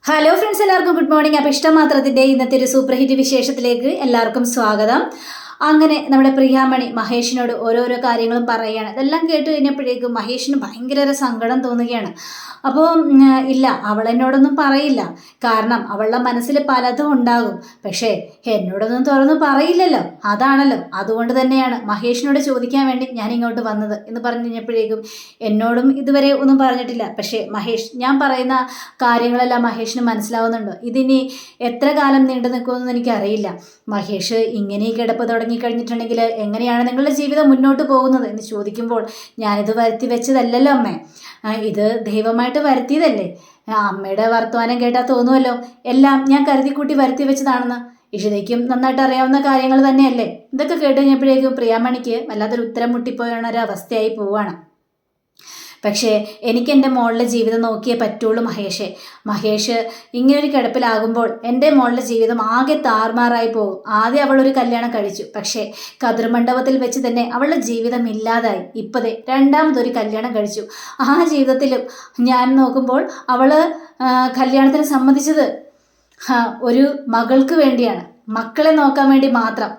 Hello friends, എല്ലാവർക്കും good morning. അപ്പോൾ ഇഷ്ടമാത്രത്തിൻ്റെ ഇന്നത്തെ ഒരു സൂപ്പർ ഹിറ്റ് വിശേഷത്തിലേക്ക് എല്ലാവർക്കും സ്വാഗതം. അങ്ങനെ നമ്മുടെ പ്രിയാമണി മഹേഷിനോട് ഓരോരോ കാര്യങ്ങളും പറയുകയാണ്. ഇതെല്ലാം കേട്ട് കഴിഞ്ഞപ്പോഴേക്കും മഹേഷിന് ഭയങ്കര സങ്കടം തോന്നുകയാണ്. അപ്പോൾ ഇല്ല, അവൾ എന്നോടൊന്നും പറയില്ല, കാരണം അവളുടെ മനസ്സിൽ പലതും ഉണ്ടാകും, പക്ഷേ എന്നോടൊന്നും തുറന്ന് പറയില്ലല്ലോ, അതാണല്ലോ, അതുകൊണ്ട് തന്നെയാണ് മഹേഷിനോട് ചോദിക്കാൻ വേണ്ടി ഞാൻ ഇങ്ങോട്ട് വന്നത് എന്ന് പറഞ്ഞു കഴിഞ്ഞപ്പോഴേക്കും എന്നോടും ഇതുവരെ ഒന്നും പറഞ്ഞിട്ടില്ല, പക്ഷേ മഹേഷ്, ഞാൻ പറയുന്ന കാര്യങ്ങളെല്ലാം മഹേഷിന് മനസ്സിലാവുന്നുണ്ടോ? ഇതിനി എത്ര കാലം നീണ്ടു നിൽക്കുമെന്ന് എനിക്കറിയില്ല. മഹേഷ് ഇങ്ങനെ കിടപ്പ് തുടങ്ങിക്കഴിഞ്ഞിട്ടുണ്ടെങ്കിൽ എങ്ങനെയാണ് നിങ്ങളുടെ ജീവിതം മുന്നോട്ട് പോകുന്നത് എന്ന് ചോദിക്കുമ്പോൾ, ഞാനിത് വരുത്തി വെച്ചതല്ലല്ലോ അമ്മേ, ഇത് ദൈവമായിട്ട് വരുത്തിയതല്ലേ. അമ്മയുടെ വർത്തമാനം കേട്ടാൽ തോന്നുമല്ലോ എല്ലാം ഞാൻ കരുതിക്കൂട്ടി വരുത്തി വെച്ചതാണെന്ന്. ഇഷിതയ്ക്കും നന്നായിട്ട് അറിയാവുന്ന കാര്യങ്ങൾ തന്നെയല്ലേ. ഇതൊക്കെ കേട്ട് കഴിഞ്ഞപ്പോഴേക്കും പ്രിയാമണിക്ക് വല്ലാത്തൊരു ഉത്തരം മുട്ടിപ്പോയ ഒരു അവസ്ഥയായി പോവുകയാണ്. പക്ഷേ എനിക്ക് എൻ്റെ മോളുടെ ജീവിതം നോക്കിയേ പറ്റുള്ളൂ മഹേഷ് ഇങ്ങനൊരു കിടപ്പിലാകുമ്പോൾ എൻ്റെ മോളുടെ ജീവിതം ആകെ താറുമാറായി പോകും. ആദ്യം അവളൊരു കല്യാണം കഴിച്ചു, പക്ഷേ കതിർമണ്ഡപത്തിൽ വെച്ച് തന്നെ അവളുടെ ജീവിതം ഇല്ലാതായി. ഇപ്പതേ രണ്ടാമതൊരു കല്യാണം കഴിച്ചു. ആ ജീവിതത്തിലും ഞാൻ നോക്കുമ്പോൾ അവൾ കല്യാണത്തിന് സമ്മതിച്ചത് ഒരു മകൾക്ക് വേണ്ടിയാണ്, മക്കളെ നോക്കാൻ വേണ്ടി മാത്രം.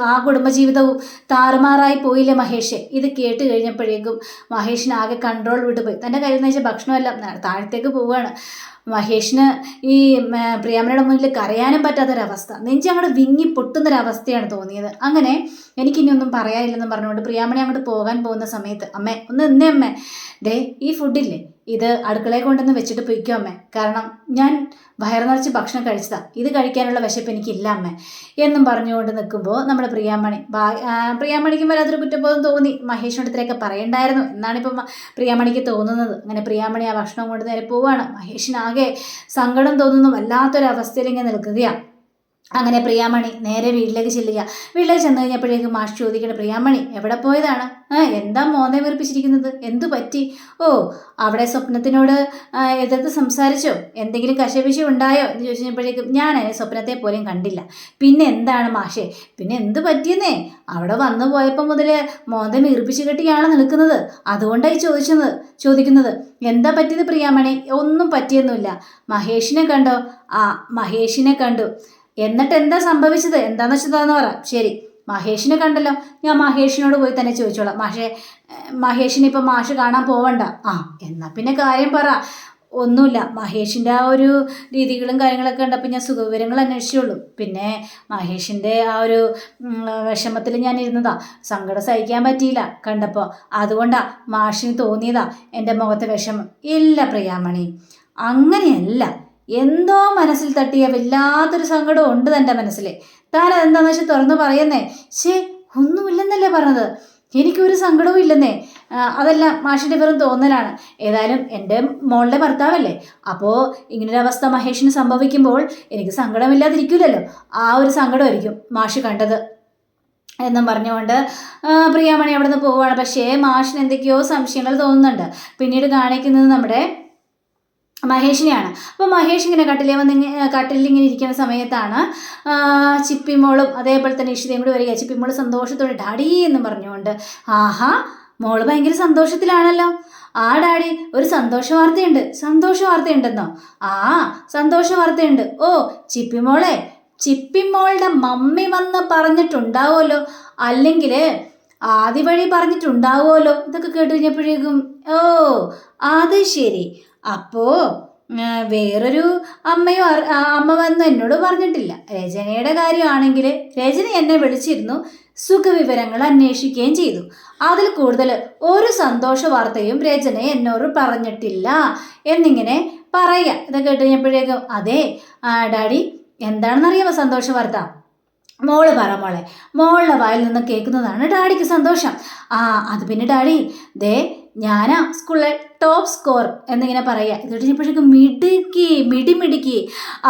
ആ കുടുംബജീവിതവും താറുമാറായി പോയില്ലേ മഹേഷ്. ഇത് കേട്ട് കഴിഞ്ഞപ്പോഴേക്കും മഹേഷിന് ആകെ കൺട്രോൾ വിട്ടുപോയി. തൻ്റെ കയ്യിൽ നിന്ന് വെച്ച ഭക്ഷണമെല്ലാം താഴത്തേക്ക് പോവുകയാണ്. മഹേഷിന് ഈ പ്രിയാമണിയുടെ മുന്നിൽ കരയാനും പറ്റാത്തൊരവസ്ഥ, നെഞ്ചങ്ങോട്ട് വിങ്ങി പൊട്ടുന്നൊരവസ്ഥയാണ് തോന്നിയത്. അങ്ങനെ എനിക്കിനി ഒന്നും പറയാനില്ലെന്ന് പറഞ്ഞുകൊണ്ട് പ്രിയാമണി അങ്ങോട്ട് പോകാൻ പോകുന്ന സമയത്ത്, അമ്മേ ഒന്ന് നിന്നേ അമ്മേ, ദേ ഈ ഫുഡില്ലേ, ഇത് അടുക്കളയെ കൊണ്ടുവന്ന് വെച്ചിട്ട് പൊയ്ക്കോ അമ്മേ, കാരണം ഞാൻ വയറ് നിറച്ച് ഭക്ഷണം കഴിച്ചതാ, ഇത് കഴിക്കാനുള്ള വിശപ്പ് എനിക്കില്ല അമ്മേ എന്നും പറഞ്ഞുകൊണ്ട് നിൽക്കുമ്പോൾ നമ്മുടെ പ്രിയാമണിക്കും വരാത്തൊരു കുറ്റബോധം തോന്നി. മഹേഷിനോട് ഇത്രയൊക്കെ പറയണ്ടായിരുന്നു എന്നാണ് ഇപ്പം പ്രിയാമണിക്ക് തോന്നുന്നത്. അങ്ങനെ പ്രിയാമണി ആ ഭക്ഷണം കൊണ്ട് നേരെ പോവുകയാണ്. മഹേഷിനാകെ സങ്കടം തോന്നുന്നു, വല്ലാത്തൊരവസ്ഥയിൽ ഇങ്ങനെ നിൽക്കുകയാണ്. അങ്ങനെ പ്രിയാമണി നേരെ വീട്ടിലേക്ക് ചെല്ലുക. വീട്ടിലേക്ക് ചെന്ന് കഴിഞ്ഞപ്പോഴേക്കും മാഷ് ചോദിക്കണം, പ്രിയാമണി എവിടെ പോയതാണ്? എന്താ മോനെ വീർപ്പിച്ചിരിക്കുന്നത്? എന്തു പറ്റി? ഓ, അവിടെ സ്വപ്നത്തിനോട് എതിർത്ത് സംസാരിച്ചോ? എന്തെങ്കിലും കശപിശ ഉണ്ടായോ എന്ന് ചോദിച്ചപ്പോഴേക്കും ഞാൻ അതിനെ സ്വപ്നത്തെ പോലും കണ്ടില്ല. പിന്നെ എന്താണ് മാഷേ, പിന്നെ എന്ത് പറ്റിയെന്നേ? അവിടെ വന്നു പോയപ്പോൾ മുതൽ മോനെ വീർപ്പിച്ച് കെട്ടിയാണ് നിൽക്കുന്നത്, അതുകൊണ്ടായി ചോദിക്കുന്നത്. എന്താ പറ്റിയത് പ്രിയാമണി? ഒന്നും പറ്റിയൊന്നുമില്ല. മഹേഷിനെ കണ്ടോ? ആ, മഹേഷിനെ കണ്ടു. എന്നിട്ട് എന്താ സംഭവിച്ചത്? എന്താണെന്ന് വെച്ചതാന്ന് പറ. ശരി, മഹേഷിനെ കണ്ടല്ലോ, ഞാൻ മഹേഷിനോട് പോയി തന്നെ ചോദിച്ചോളാം. മഹേഷിനെ ഇപ്പം മാഷ് കാണാൻ പോവണ്ട. ആ, എന്നാൽ പിന്നെ കാര്യം പറ. ഒന്നുമില്ല, മഹേഷിൻ്റെ ആ ഒരു രീതികളും കാര്യങ്ങളൊക്കെ കണ്ടപ്പോൾ ഞാൻ സുഖവിവരങ്ങൾ അന്വേഷിച്ചുള്ളൂ. പിന്നെ മഹേഷിൻ്റെ ആ ഒരു വിഷമത്തിൽ ഞാൻ ഇരുന്നതാ, സങ്കടം സഹിക്കാൻ പറ്റിയില്ല കണ്ടപ്പോൾ, അതുകൊണ്ടാ മാഷിന് തോന്നിയതാ എൻ്റെ മുഖത്തെ വിഷമം. ഇല്ല പ്രിയാമണി, അങ്ങനെയല്ല, എന്തോ മനസ്സിൽ തട്ടിയ വല്ലാത്തൊരു സങ്കടം ഉണ്ട് തൻ്റെ മനസ്സിൽ. താൻ അതെന്താണെന്ന് വെച്ചാൽ തുറന്നു പറയുന്നേ. ഒന്നുമില്ലെന്നല്ലേ പറഞ്ഞത്? എനിക്കൊരു സങ്കടവും ഇല്ലെന്നേ. അതെല്ലാം മാഷിൻ്റെ വെറും തോന്നലാണ്. ഏതായാലും എൻ്റെ മോളുടെ ഭർത്താവല്ലേ, അപ്പോൾ ഇങ്ങനൊരവസ്ഥ മഹേഷിന് സംഭവിക്കുമ്പോൾ എനിക്ക് സങ്കടമില്ലാതിരിക്കില്ലല്ലോ. ആ ഒരു സങ്കടമായിരിക്കും മാഷ് കണ്ടത് എന്നും പറഞ്ഞുകൊണ്ട് പ്രിയാമണി അവിടെ നിന്ന് പോവുകയാണ്. പക്ഷേ മാഷിന് എന്തൊക്കെയോ സംശയങ്ങൾ തോന്നുന്നുണ്ട്. പിന്നീട് കാണിക്കുന്നത് നമ്മുടെ മഹേഷിനെയാണ്. അപ്പോൾ മഹേഷ് ഇങ്ങനെ കട്ടിലിൽ ഇങ്ങനെ ഇരിക്കുന്ന സമയത്താണ് ചിപ്പിമോളും അതേപോലെ തന്നെ ഇഷിതയും കൂടി വരിക. ചിപ്പിമോള് സന്തോഷത്തോടെ ഡാഡി എന്ന് പറഞ്ഞുകൊണ്ട്, ആഹാ മോള് ഭയങ്കര സന്തോഷത്തിലാണല്ലോ. ആ ഡാഡി, ഒരു സന്തോഷ വാർത്തയുണ്ടെന്നോ? ആ, സന്തോഷ വാർത്തയുണ്ട്. ഓ, ചിപ്പിമോളുടെ മമ്മി വന്ന് പറഞ്ഞിട്ടുണ്ടാവുമല്ലോ, അല്ലെങ്കിൽ ആദ്യ വഴി പറഞ്ഞിട്ടുണ്ടാവുമല്ലോ. ഇതൊക്കെ കേട്ട് കഴിഞ്ഞപ്പോഴേക്കും, ഓ അത് ശരി, അപ്പോ വേറൊരു അമ്മ വന്ന് എന്നോട് പറഞ്ഞിട്ടില്ല. രചനയുടെ കാര്യമാണെങ്കിൽ രചന എന്നെ വിളിച്ചിരുന്നു, സുഖവിവരങ്ങൾ അന്വേഷിക്കുകയും ചെയ്തു. അതിൽ കൂടുതൽ ഒരു സന്തോഷ വാർത്തയും രചന എന്നോട് പറഞ്ഞിട്ടില്ല എന്നിങ്ങനെ പറയുക. ഇതൊക്കെ കേട്ട് കഴിഞ്ഞപ്പോഴേക്കും, അതെ ഡാഡി, എന്താണെന്നറിയാമോ സന്തോഷ വാർത്ത? മോള് പറ മോളെ, മോളുടെ വായിൽ നിന്ന് കേൾക്കുന്നതാണ് ഡാഡിക്ക് സന്തോഷം. അത് പിന്നെ ഡാഡി, ദേ ഞാനാ സ്കൂളിലെ ടോപ്പ് സ്കോർ എന്നിങ്ങനെ പറയുക. ഇത് കഴിഞ്ഞപ്പോഴേക്കും മിടിമിടുക്കി.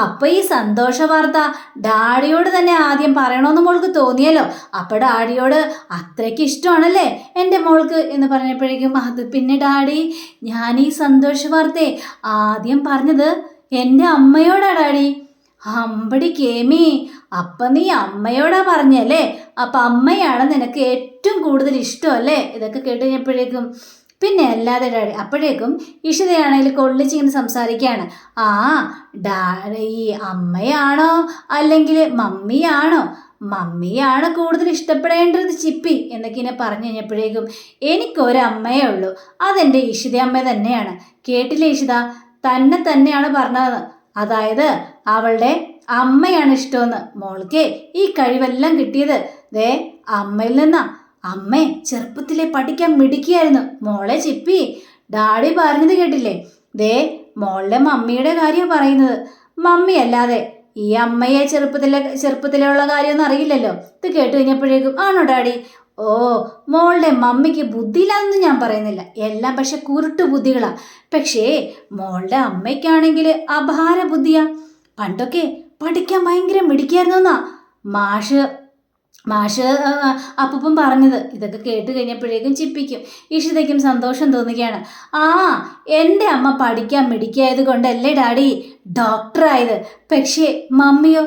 അപ്പം ഈ സന്തോഷ വാർത്ത ഡാഡിയോട് തന്നെ ആദ്യം പറയണമെന്ന് മോൾക്ക് തോന്നിയല്ലോ. അപ്പം ഡാഡിയോട് അത്രയ്ക്ക് ഇഷ്ടമാണല്ലേ എൻ്റെ മോൾക്ക് എന്ന് പറഞ്ഞപ്പോഴേക്കും, അത് പിന്നെ ഡാഡി, ഞാൻ ഈ സന്തോഷ വാർത്തയെ ആദ്യം പറഞ്ഞത് എൻ്റെ അമ്മയോടാ ഡാഡി. അമ്പടി കേമി, അപ്പം നീ അമ്മയോടാ പറഞ്ഞല്ലേ? അപ്പം അമ്മയാണ് നിനക്ക് ഏറ്റവും കൂടുതൽ ഇഷ്ടമല്ലേ? ഇതൊക്കെ കേട്ട് കഴിഞ്ഞപ്പോഴേക്കും പിന്നെ അല്ലാതെ ഡാഡി. അപ്പോഴേക്കും ഇഷിതയാണെങ്കിൽ കൊള്ളിച്ചിങ്ങനെ സംസാരിക്കുകയാണ്. ആ ഈ അമ്മയാണോ അല്ലെങ്കിൽ മമ്മിയാണോ? മമ്മിയാണ് കൂടുതൽ ഇഷ്ടപ്പെടേണ്ടത് ചിപ്പി എന്നൊക്കെ ഇങ്ങനെ പറഞ്ഞു കഴിഞ്ഞപ്പോഴേക്കും എനിക്കൊരമ്മയേ ഉള്ളൂ, അതെൻ്റെ ഇഷിത അമ്മ തന്നെയാണ്. കേട്ടില്ലേ ഇഷിത, തന്നെയാണ് പറഞ്ഞത്. അതായത് അവളുടെ അമ്മയാണ് ഇഷ്ടമെന്ന്. മോൾക്ക് ഈ കഴിവെല്ലാം കിട്ടിയത് ദേ അമ്മയിൽ നിന്നാ. അമ്മേ ചെറുപ്പത്തിലെ പഠിക്കാൻ മിടുക്കിയായിരുന്നു. മോളെ ചിപ്പി, ഡാഡി പറഞ്ഞത് കേട്ടില്ലേ? ദേ മോളുടെ മമ്മിയുടെ കാര്യം പറയുന്നത്. മമ്മി അല്ലാതെ ഈ അമ്മയെ ചെറുപ്പത്തിലുള്ള കാര്യമൊന്നും അറിയില്ലല്ലോ. ഇത് കേട്ട് കഴിഞ്ഞപ്പോഴേക്കും ആണോ ഡാഡി? ഓ, മോളുടെ മമ്മിക്ക് ബുദ്ധിയില്ലാന്നൊന്നും ഞാൻ പറയുന്നില്ല, എല്ലാം പക്ഷെ കുരുട്ടു ബുദ്ധികളാ. പക്ഷേ മോളുടെ അമ്മയ്ക്കാണെങ്കിൽ അപാര ബുദ്ധിയാ. പണ്ടൊക്കെ പഠിക്കാൻ ഭയങ്കര മിടിക്കായിരുന്നു എന്നാ മാഷ് അപ്പം പറഞ്ഞത്. ഇതൊക്കെ കേട്ട് കഴിഞ്ഞപ്പോഴേക്കും ചിപ്പിക്കും ഇഷിതയ്ക്കും സന്തോഷം തോന്നുകയാണ്. ആ, എൻ്റെ അമ്മ പഠിക്കാൻ മിടിക്കായത് കൊണ്ടല്ലേ ഡാഡി ഡോക്ടറായത്. പക്ഷേ മമ്മിയോ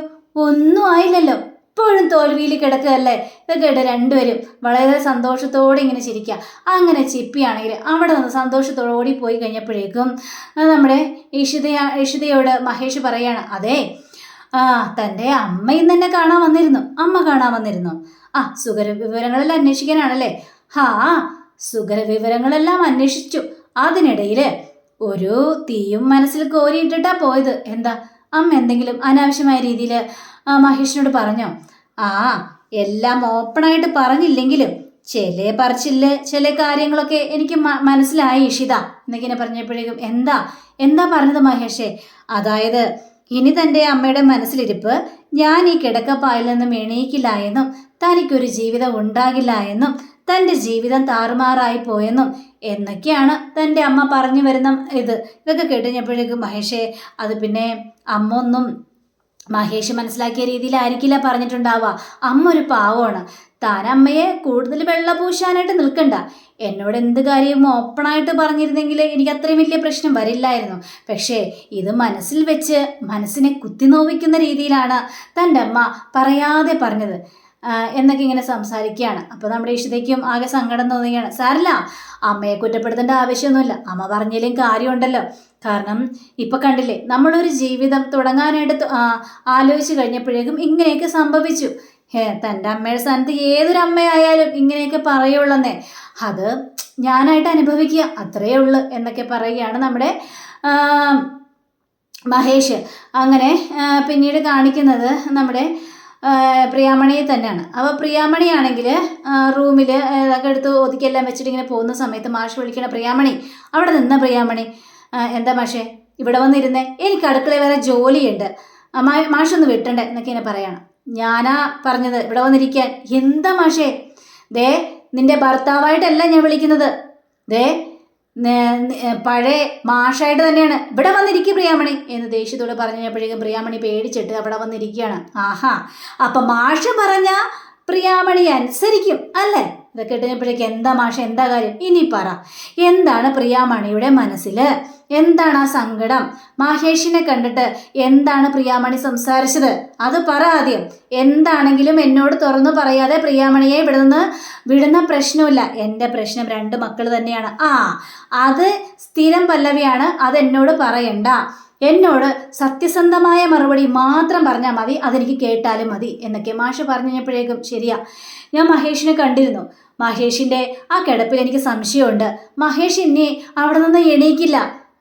ഒന്നും ആയില്ലല്ലോ, ഇപ്പോഴും തോൽവിയിൽ കിടക്കുകയല്ലേ. ഇതൊക്കെ കേട്ട് രണ്ടുപേരും വളരെ സന്തോഷത്തോടെ ഇങ്ങനെ ചിരിക്കുക. അങ്ങനെ ചിപ്പിയാണെങ്കിൽ അവിടെ നിന്ന് സന്തോഷത്തോടെ ഓടിപ്പോയി കഴിഞ്ഞപ്പോഴേക്കും നമ്മുടെ ഇഷിതയോട് മഹേഷ് പറയാണ്, അതെ തൻ്റെ അമ്മ ഇന്ന് തന്നെ കാണാൻ വന്നിരുന്നു. അമ്മ കാണാൻ വന്നിരുന്നു. സുഖര വിവരങ്ങളെല്ലാം അന്വേഷിക്കാനാണല്ലേ? സുഖര വിവരങ്ങളെല്ലാം അന്വേഷിച്ചു. അതിനിടയിൽ ഒരു തീയും മനസ്സിൽ കോരിയിട്ടിട്ടാ പോയത്. എന്താ അമ്മ എന്തെങ്കിലും അനാവശ്യമായ രീതിയിൽ മഹേഷിനോട് പറഞ്ഞോ? എല്ലാം ഓപ്പണായിട്ട് പറഞ്ഞില്ലെങ്കിലും ചില കാര്യങ്ങളൊക്കെ എനിക്ക് മനസ്സിലായി ഇഷിത എന്നിങ്ങനെ പറഞ്ഞപ്പോഴേക്കും എന്താ പറഞ്ഞത് മഹേഷേ? അതായത് ഇനി തൻ്റെ അമ്മയുടെ മനസ്സിലിരിപ്പ് ഞാൻ ഈ കിടക്കപ്പായിൽ നിന്നും എണീക്കില്ല എന്നും തനിക്കൊരു ജീവിതം ഉണ്ടാകില്ല എന്നും തൻ്റെ ജീവിതം താറുമാറായി പോയെന്നും എന്നൊക്കെയാണ് തൻ്റെ അമ്മ പറഞ്ഞു വരുന്ന ഇതൊക്കെ കേട്ടുകഴിഞ്ഞപ്പോഴേക്കും മഹേഷേ, അത് പിന്നെ അമ്മ ഒന്നും മഹേഷ് മനസ്സിലാക്കിയ രീതിയിലായിരിക്കില്ല പറഞ്ഞിട്ടുണ്ടാവുക. അമ്മ ഒരു പാവമാണ്. താൻ അമ്മയെ കൂടുതൽ വെള്ളപൂശാനായിട്ട് നിൽക്കണ്ട. എന്നോട് എന്ത് കാര്യവും ഓപ്പണായിട്ട് പറഞ്ഞിരുന്നെങ്കിൽ എനിക്ക് അത്രയും വലിയ പ്രശ്നം വരില്ലായിരുന്നു. പക്ഷേ ഇത് മനസ്സിൽ വെച്ച് മനസ്സിനെ കുത്തിനോവിക്കുന്ന രീതിയിലാണ് തൻ്റെ അമ്മ പറയാതെ പറഞ്ഞത് എന്നൊക്കെ ഇങ്ങനെ സംസാരിക്കുകയാണ്. അപ്പോൾ നമ്മുടെ ഇഷിതയ്ക്കും ആകെ സങ്കടം തോന്നുകയാണ്. സാരല്ല, അമ്മയെ കുറ്റപ്പെടുത്തേണ്ട ആവശ്യമൊന്നുമില്ല, അമ്മ പറഞ്ഞാലും കാര്യമുണ്ടല്ലോ. കാരണം ഇപ്പം കണ്ടില്ലേ, നമ്മളൊരു ജീവിതം തുടങ്ങാനായിട്ട് ആലോചിച്ച് കഴിഞ്ഞപ്പോഴേക്കും ഇങ്ങനെയൊക്കെ സംഭവിച്ചു. തൻ്റെ അമ്മയുടെ സ്ഥാനത്ത് ഏതൊരു അമ്മയായാലും ഇങ്ങനെയൊക്കെ പറയുള്ളന്നേ, അത് ഞാനായിട്ട് അനുഭവിക്കുക, അത്രയേ ഉള്ളൂ എന്നൊക്കെ പറയുകയാണ് നമ്മുടെ മഹേഷ്. അങ്ങനെ പിന്നീട് കാണിക്കുന്നത് നമ്മുടെ പ്രിയാമണിയെ തന്നെയാണ്. അപ്പോൾ പ്രിയാമണിയാണെങ്കിൽ റൂമിൽ ഇതൊക്കെ എടുത്ത് ഒതുക്കിയെല്ലാം വെച്ചിട്ട് ഇങ്ങനെ പോകുന്ന സമയത്ത് മാഷ് വിളിക്കണ പ്രിയാമണി. അവിടെ നിന്ന പ്രിയാമണി, എന്താ മാഷേ ഇവിടെ വന്നിരുന്നേ? എനിക്ക് അടുക്കളയിൽ വേറെ ജോലിയുണ്ട്, മാഷൊന്ന് വിട്ടണ്ടേ എന്നൊക്കെ ഇങ്ങനെ പറയണം. ഞാനാ പറഞ്ഞത് ഇവിടെ വന്നിരിക്കാൻ. എന്താ മാഷേ? ദേ നിന്റെ ഭർത്താവായിട്ടല്ല ഞാൻ വിളിക്കുന്നത്, ദേ പഴയ മാഷായിട്ട് തന്നെയാണ്. ഇവിടെ വന്നിരിക്കും പ്രിയാമണി എന്ന് ദേഷ്യത്തോടെ പറഞ്ഞപ്പോഴേക്കും പ്രിയാമണി പേടിച്ചിട്ട് അവിടെ വന്നിരിക്കുകയാണ്. അപ്പൊ മാഷ് പറഞ്ഞ പ്രിയാമണി അനുസരിക്കും അല്ലേ? ഇതൊക്കെ കേട്ടുകഴിഞ്ഞപ്പോഴേക്കും എന്താ മാഷ, എന്താ കാര്യം? ഇനി പറ, എന്താണ് പ്രിയാമണിയുടെ മനസ്സിൽ? എന്താണ് ആ സങ്കടം? മഹേഷിനെ കണ്ടിട്ട് എന്താണ് പ്രിയാമണി സംസാരിച്ചത്? അത് പറ ആദ്യം. എന്താണെങ്കിലും എന്നോട് തുറന്നു പറയാതെ പ്രിയാമണിയെ ഇവിടെ നിന്ന് വിടുന്ന പ്രശ്നമില്ല. എൻ്റെ പ്രശ്നം 2 മക്കൾ തന്നെയാണ്. അത് സ്ഥിരം പല്ലവിയാണ്, അതെന്നോട് പറയണ്ട. എന്നോട് സത്യസന്ധമായ മറുപടി മാത്രം പറഞ്ഞാൽ മതി, അതെനിക്ക് കേട്ടാലും മതി എന്നൊക്കെ മാഷ് പറഞ്ഞു കഴിഞ്ഞപ്പോഴേക്കും ശരിയാ, ഞാൻ മഹേഷിനെ കണ്ടിരുന്നു. മഹേഷിൻ്റെ ആ കിടപ്പിൽ എനിക്ക് സംശയമുണ്ട്. മഹേഷ് ഇനി അവിടെ നിന്ന് എണീക്കില്ല,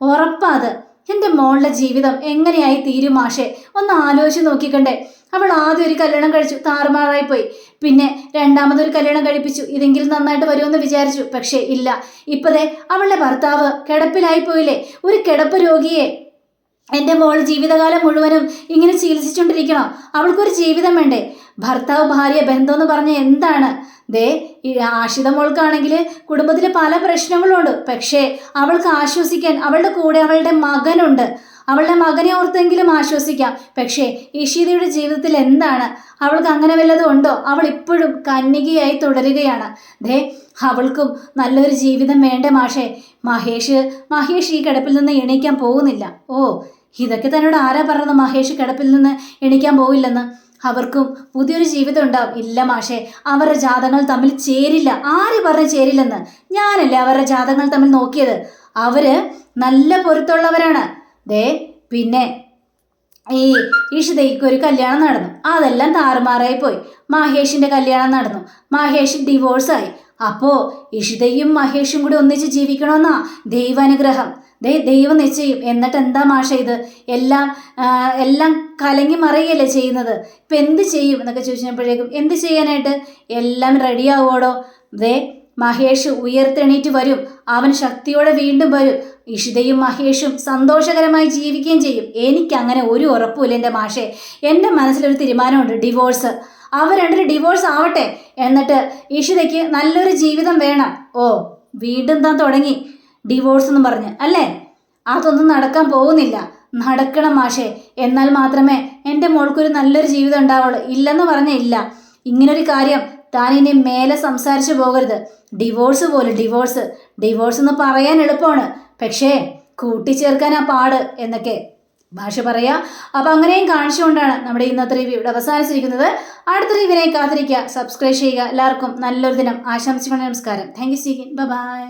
ഉറപ്പാത്. എൻ്റെ മോളുടെ ജീവിതം എങ്ങനെയായി തീരും മാഷേ? ഒന്ന് ആലോചിച്ച് നോക്കിക്കണ്ടേ? അവൾ ആദ്യം ഒരു കല്യാണം കഴിച്ചു, താറുമാറായി പോയി. പിന്നെ 2ാമതൊരു കല്യാണം കഴിപ്പിച്ചു, ഇതെങ്കിലും നന്നായിട്ട് വരുമെന്ന് വിചാരിച്ചു. പക്ഷേ ഇല്ല, ഇപ്പതേ അവളുടെ ഭർത്താവ് കിടപ്പിലായി പോയില്ലേ. ഒരു കിടപ്പ് രോഗിയെ എൻ്റെ മോൾ ജീവിതകാലം മുഴുവനും ഇങ്ങനെ ചികിത്സിച്ചുകൊണ്ടിരിക്കണം. അവൾക്കൊരു ജീവിതം വേണ്ടേ? ഭർത്താവ് ഭാര്യ ബന്ധം എന്ന് പറഞ്ഞ എന്താണ്? ദേ ഈ ആഷിത മോൾക്കാണെങ്കിൽ കുടുംബത്തിൽ പല പ്രശ്നങ്ങളുണ്ട്. പക്ഷേ അവൾക്ക് ആശ്വസിക്കാൻ അവളുടെ കൂടെ അവളുടെ മകനുണ്ട്. അവളുടെ മകനെ ഓർത്തെങ്കിലും ആശ്വസിക്കാം. പക്ഷേ ഇഷിതയുടെ ജീവിതത്തിൽ എന്താണ്? അവൾക്ക് അങ്ങനെ വല്ലതും ഉണ്ടോ? അവൾ ഇപ്പോഴും കന്യകയായി തുടരുകയാണ്. ദേ അവൾക്കും നല്ലൊരു ജീവിതം വേണ്ടേ മാഷേ? മഹേഷ് ഈ കിടപ്പിൽ നിന്ന് എണീക്കാൻ പോകുന്നില്ല. ഇതൊക്കെ തന്നോട് ആരാ പറഞ്ഞത്? മഹേഷ് കിടപ്പിൽ നിന്ന് എണീക്കാൻ പോവില്ലെന്ന്. അവർക്കും പുതിയൊരു ജീവിതം ഉണ്ടാവും. ഇല്ല മാഷേ, അവരുടെ ജാതകങ്ങൾ തമ്മിൽ ചേരില്ല. ആര് പറഞ്ഞ് ചേരില്ലെന്ന്? ഞാനല്ലേ അവരുടെ ജാതകങ്ങൾ തമ്മിൽ നോക്കിയത്. അവര് നല്ല പൊരുത്തമുള്ളവരാണ്. ദേ പിന്നെ ഈ ഇഷിതയ്ക്ക് ഒരു കല്യാണം നടന്നു, അതെല്ലാം താറുമാറായി പോയി. മഹേഷിന്റെ കല്യാണം നടന്നു, മഹേഷ് ഡിവോഴ്സായി. അപ്പോ ഇഷിതയും മഹേഷും കൂടി ഒന്നിച്ച് ജീവിക്കണമെന്നാ ദൈവാനുഗ്രഹം, ദൈവം നിശ്ചയും. എന്നിട്ട് എന്താ മാഷ ഇത്? എല്ലാം കലങ്ങി മറിയല്ലേ ചെയ്യുന്നത്. ഇപ്പം എന്ത് ചെയ്യും എന്നൊക്കെ ചോദിച്ചപ്പോഴേക്കും, എന്ത് ചെയ്യാനായിട്ട്? എല്ലാം റെഡിയാവോടോ. മഹേഷ് ഉയർത്തെണീറ്റ് വരും, അവൻ ശക്തിയോടെ വീണ്ടും വരും. ഇഷിതയും മഹേഷും സന്തോഷകരമായി ജീവിക്കുകയും ചെയ്യും. എനിക്കങ്ങനെ ഒരു ഉറപ്പുമില്ല എൻ്റെ മാഷേ. എൻ്റെ മനസ്സിലൊരു തീരുമാനമുണ്ട്, ഡിവോഴ്സ്. അവർ രണ്ടൊരു ഡിവോഴ്സ് ആവട്ടെ, എന്നിട്ട് ഇഷിതയ്ക്ക് നല്ലൊരു ജീവിതം വേണം. ഓ, വീണ്ടും താൻ തുടങ്ങി ഡിവോഴ്സ് എന്ന് പറഞ്ഞ് അല്ലേ? അതൊന്നും നടക്കാൻ പോകുന്നില്ല. നടക്കണം മാഷേ, എന്നാൽ മാത്രമേ എൻ്റെ മോൾക്കൊരു നല്ലൊരു ജീവിതം ഉണ്ടാവുള്ളൂ. ഇല്ലെന്ന് പറഞ്ഞ ഇല്ല. ഇങ്ങനൊരു കാര്യം താൻ ഇനി മേലെ സംസാരിച്ചു പോകരുത്. ഡിവോഴ്സ് പോലും ഡിവോഴ്സ് എന്ന് പറയാൻ എളുപ്പമാണ്, പക്ഷേ കൂട്ടിച്ചേർക്കാനാ പാട് എന്നൊക്കെ ഭാഷ പറയാ. അപ്പൊ അങ്ങനെയും കാണിച്ചുകൊണ്ടാണ് നമ്മുടെ ഇന്നത്തെ റിവ്യൂ ഇവിടെ അവസാനിച്ചിരിക്കുന്നത്. അടുത്ത റിവ്യൂവിനെ കാത്തിരിക്കുക, സബ്സ്ക്രൈബ് ചെയ്യുക. എല്ലാവർക്കും നല്ലൊരു ദിനം ആശംസിക്കണം. നമസ്കാരം. Thank you. ബൈ.